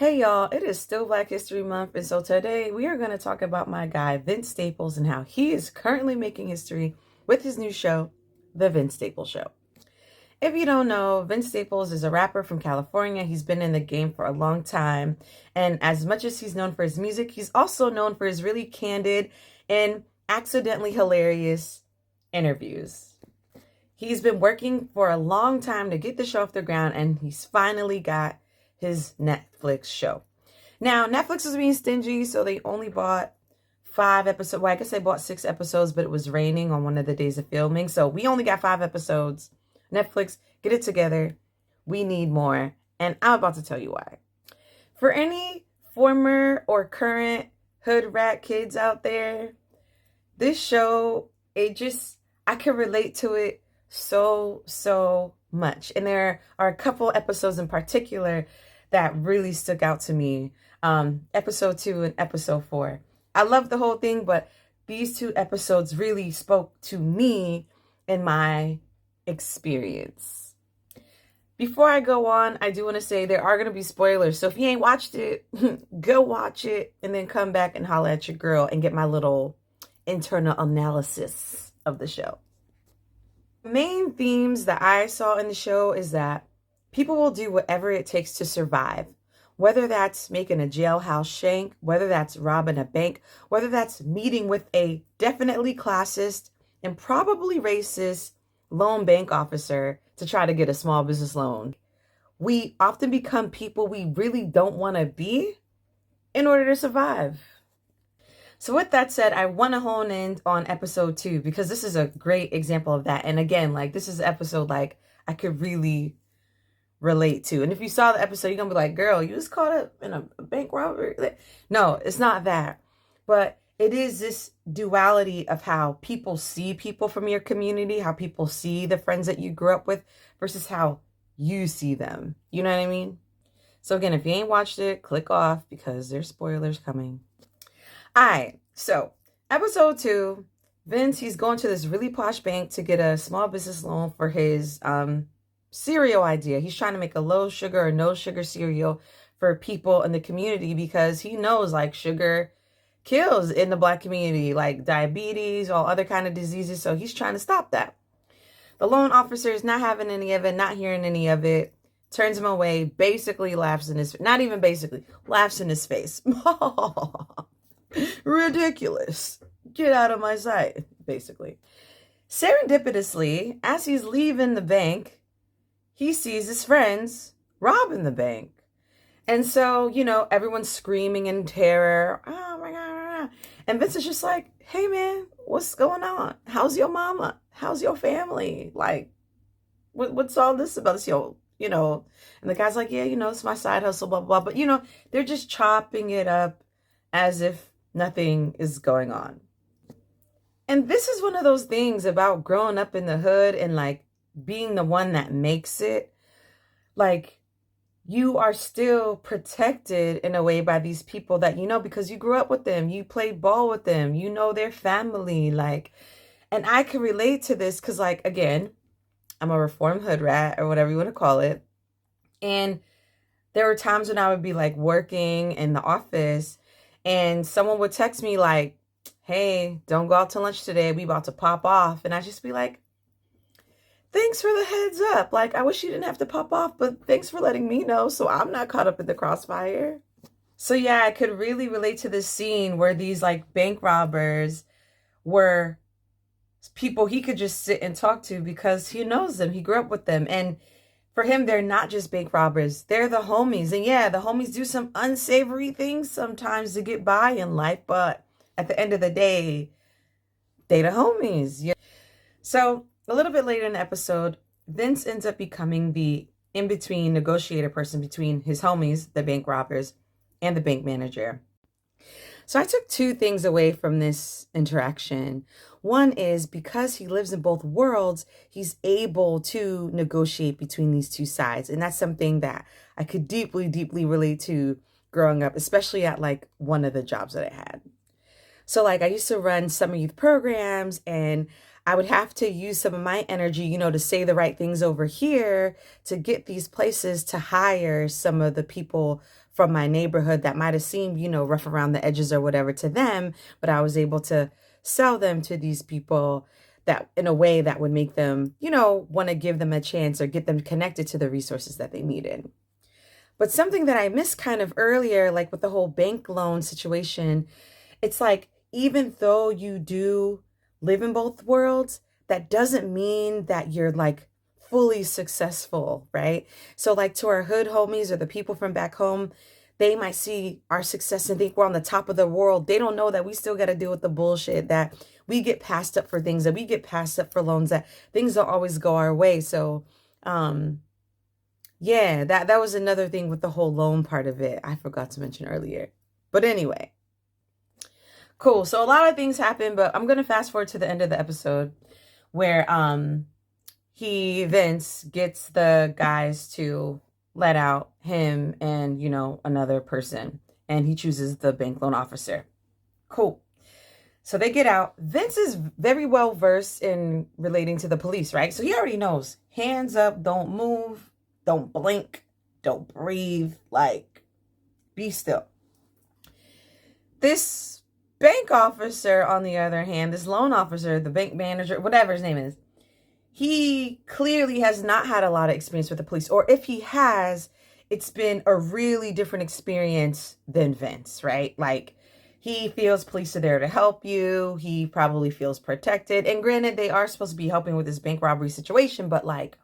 Hey y'all, it is still Black History Month, and so today we are going to talk about my guy Vince Staples and how he is currently making history with his new show, The Vince Staples Show. If you don't know, Vince Staples is a rapper from California. He's been in the game for a long time, and as much as he's known for his music, he's also known for his really candid and accidentally hilarious interviews. He's been working for a long time to get the show off the ground, and he's finally got his Netflix show. Now, Netflix was being stingy, so they only bought 5 episodes. Well, I guess they bought 6 episodes, but it was raining on one of the days of filming. So we only got 5 episodes. Netflix, get it together. We need more. And I'm about to tell you why. For any former or current Hoodrat kids out there, this show, I can relate to it so much. And there are a couple episodes in particular that really stuck out to me. Episode 2 and episode 4. I love the whole thing, but these 2 episodes really spoke to me in my experience. Before I go on, I do want to say there are going to be spoilers. So if you ain't watched it, go watch it and then come back and holler at your girl and get my little internal analysis of the show. Main themes that I saw in the show is that people will do whatever it takes to survive, whether that's making a jailhouse shank, whether that's robbing a bank, whether that's meeting with a definitely classist and probably racist loan bank officer to try to get a small business loan. We often become people we really don't want to be in order to survive. So with that said, I want to hone in on episode 2 because this is a great example of that. And again, this is an episode I could really relate to. And if you saw the episode, you're going to be like, girl, you was caught up in a bank robbery. No, it's not that. But it is this duality of how people see people from your community, how people see the friends that you grew up with versus how you see them. You know what I mean? So again, if you ain't watched it, click off because there's spoilers coming. All right, so episode 2, Vince, he's going to this really posh bank to get a small business loan for his cereal idea. He's trying to make a low sugar or no sugar cereal for people in the community because he knows sugar kills in the Black community, like diabetes, all other kind of diseases. So he's trying to stop that. The loan officer is not having any of it, not hearing any of it, turns him away, basically laughs in his, not even basically, laughs in his face. Ridiculous. Get out of my sight, basically. Serendipitously, as he's leaving the bank, he sees his friends robbing the bank. And so, everyone's screaming in terror. Oh my God. And Vince is just like, hey man, what's going on? How's your mama? How's your family? What's all this about? This, and the guy's like, yeah, it's my side hustle, blah, blah, blah. But, they're just chopping it up as if nothing is going on. And this is one of those things about growing up in the hood and being the one that makes it. You are still protected in a way by these people that because you grew up with them, you played ball with them, their family. And I can relate to this because again, I'm a reformed hood rat or whatever you want to call it. And there were times when I would be working in the office and someone would text me hey, don't go out to lunch today. We about to pop off. And I just be like, thanks for the heads up. I wish you didn't have to pop off, but thanks for letting me know so I'm not caught up in the crossfire. So yeah, I could really relate to this scene where these bank robbers were people he could just sit and talk to because he knows them. He grew up with them. And for him, they're not just bank robbers. They're the homies. And yeah, the homies do some unsavory things sometimes to get by in life. But at the end of the day, they the homies. Yeah. So a little bit later in the episode, Vince ends up becoming the in-between negotiator person between his homies, the bank robbers, and the bank manager. So I took 2 things away from this interaction. One is because he lives in both worlds, he's able to negotiate between these 2 sides. And that's something that I could deeply relate to growing up, especially at one of the jobs that I had. So I used to run summer youth programs and I would have to use some of my energy, to say the right things over here to get these places to hire some of the people from my neighborhood that might have seemed, rough around the edges or whatever to them, but I was able to sell them to these people that in a way that would make them, want to give them a chance or get them connected to the resources that they needed. But something that I missed kind of earlier, like with the whole bank loan situation, it's like, even though you do live in both worlds, that doesn't mean that you're like fully successful, right? So, like, to our hood homies or the people from back home, they might see our success and think we're on the top of the world. They don't know that we still got to deal with the bullshit, that we get passed up for things, that we get passed up for loans, that things don't always go our way. So, yeah, that was another thing with the whole loan part of it. I forgot to mention earlier. But anyway, cool. So a lot of things happen, but I'm gonna fast forward to the end of the episode where Vince gets the guys to let out him and another person, and he chooses the bank loan officer. Cool. So they get out. Vince is very well versed in relating to the police, right? So he already knows. Hands up, don't move, don't blink, don't breathe, like, be still. This bank officer, on the other hand, this loan officer, the bank manager, whatever his name is, he clearly has not had a lot of experience with the police. Or if he has, it's been a really different experience than Vince, right? Like, he feels police are there to help you. He probably feels protected. And granted, they are supposed to be helping with this bank robbery situation, but like,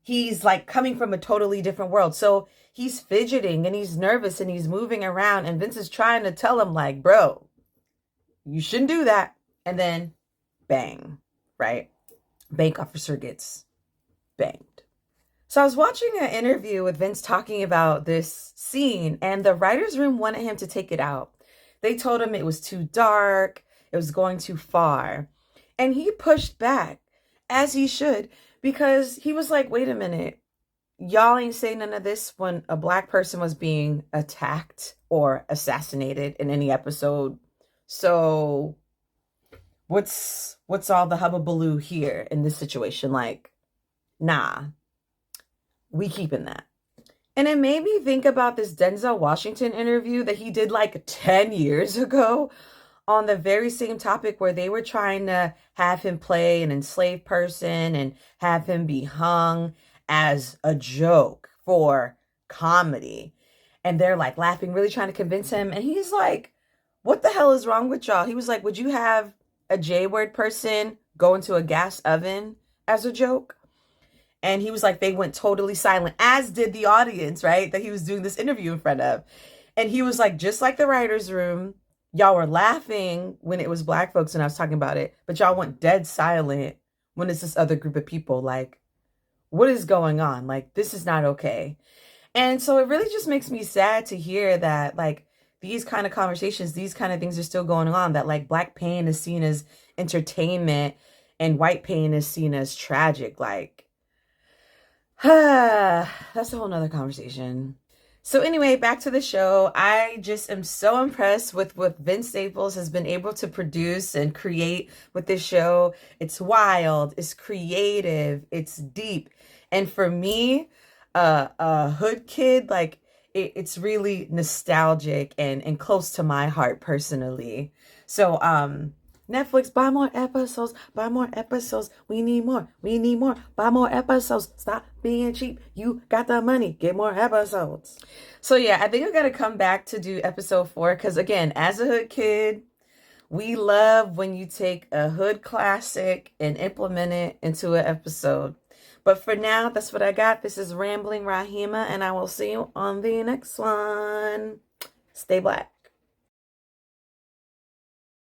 he's like coming from a totally different world. So he's fidgeting and he's nervous and he's moving around. And Vince is trying to tell him, like, bro, you shouldn't do that. And then bang, right? Bank officer gets banged. So I was watching an interview with Vince talking about this scene, and the writer's room wanted him to take it out. They told him it was too dark, it was going too far. And he pushed back, as he should, because he was like, wait a minute, y'all ain't saying none of this when a Black person was being attacked or assassinated in any episode. So what's all the hubbubaloo here in this situation? Like, nah, we keeping that. And it made me think about this Denzel Washington interview that he did like 10 years ago on the very same topic, where they were trying to have him play an enslaved person and have him be hung as a joke for comedy. And they're like laughing, really trying to convince him. And he's like, what the hell is wrong with y'all? He was like, would you have a J-word person go into a gas oven as a joke? And he was like, they went totally silent, as did the audience, right? That he was doing this interview in front of. And he was like, just like the writer's room, y'all were laughing when it was Black folks and I was talking about it, but y'all went dead silent when it's this other group of people. Like, what is going on? Like, this is not okay. And so it really just makes me sad to hear that, like, these kind of conversations, these kind of things are still going on, that like Black pain is seen as entertainment and white pain is seen as tragic. Like, that's a whole nother conversation. So anyway, back to the show. I just am so impressed with what Vince Staples has been able to produce and create with this show. It's wild, it's creative, it's deep. And for me, a hood kid, like, it's really nostalgic and close to my heart personally. So Netflix, buy more episodes, buy more episodes. We need more, buy more episodes. Stop being cheap. You got the money, get more episodes. So yeah, I think I gotta come back to do episode 4, because again, as a hood kid, we love when you take a hood classic and implement it into an episode. But for now, that's what I got. This is Rambling Rahima, and I will see you on the next one. Stay Black.